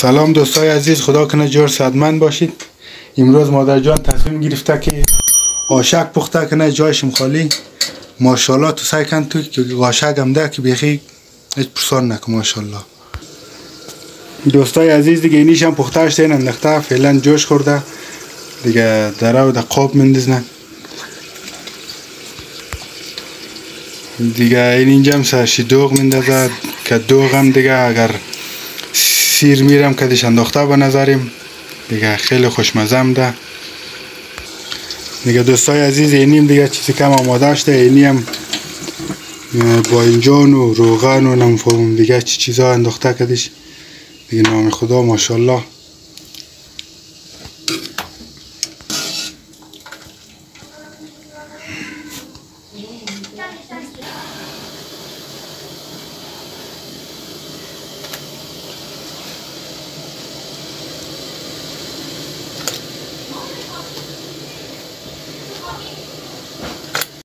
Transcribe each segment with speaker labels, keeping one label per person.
Speaker 1: سلام دوستای عزیز، خدا کنه جور صحتمند باشید. امروز مادر جان تصمیم گرفته که آشک پخته کنه، جایشم خالی. ماشاءالله تو سعی کن تو که آشک هم ده که بیخی هیچ پرسان نکن. ماشاءالله دوستای عزیز، دیگه اینیش هم پخته شده، این انداخته فعلا جوش خورده دیگه. دره و در قاب مندازن دیگه. این اینجا هم سرشی دوغ مندازد که دوغ هم دیگه اگر سیر میرم کدیش انداخته به نظریم دیگه خیلی خوشمزه ده دیگه. دوستای عزیز اینیم دیگه چیزی کم آماده شده. اینی هم باینجان و روغن و نمیفهمم دیگه چی چیزا انداخته کدیش دیگه. نام خدا ماشاءالله.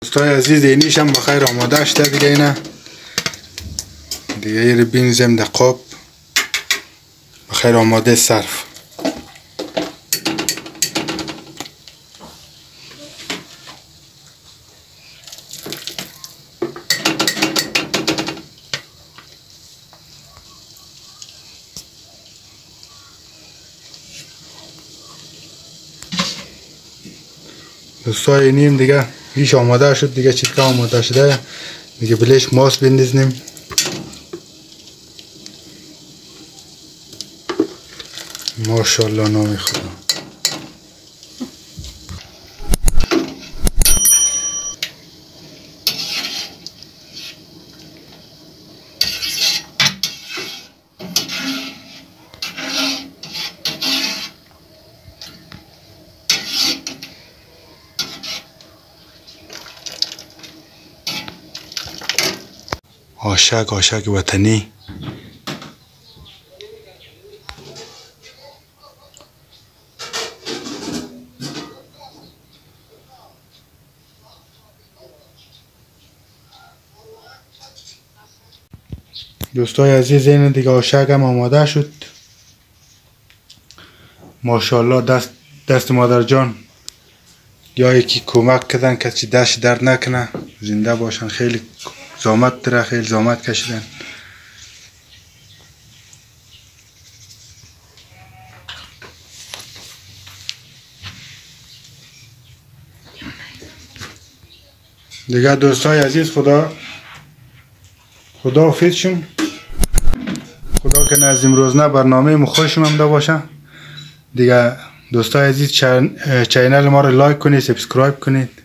Speaker 1: دوستای عزیز اینیش هم بخیر آماده شده دیگه. اینه دیگه یه بینزم در قاب بخیر آماده صرف. دوستای اینیم دیگه بیش آماده شد دیگه. چیزکه آماده شده دیگه. بلیش ماست بندازیم. ماشاءالله نام خدا. آشک وطنی. دوستای عزیز این دیگه آشک هم آماده شد. ماشاءالله دست مادر جان یا یکی کمک کردن که چی دست درد نکنه، زنده باشن. خیلی زحمت داره، خیلی زحمت کشیدن. دیگه دوستای عزیز خدا حافظ شم. خدا که از امروز نه برنامه مخوشم هم دا باشه دیگه. دوستای عزیز چینل ما رو لایک کنید، سابسکرایب کنید.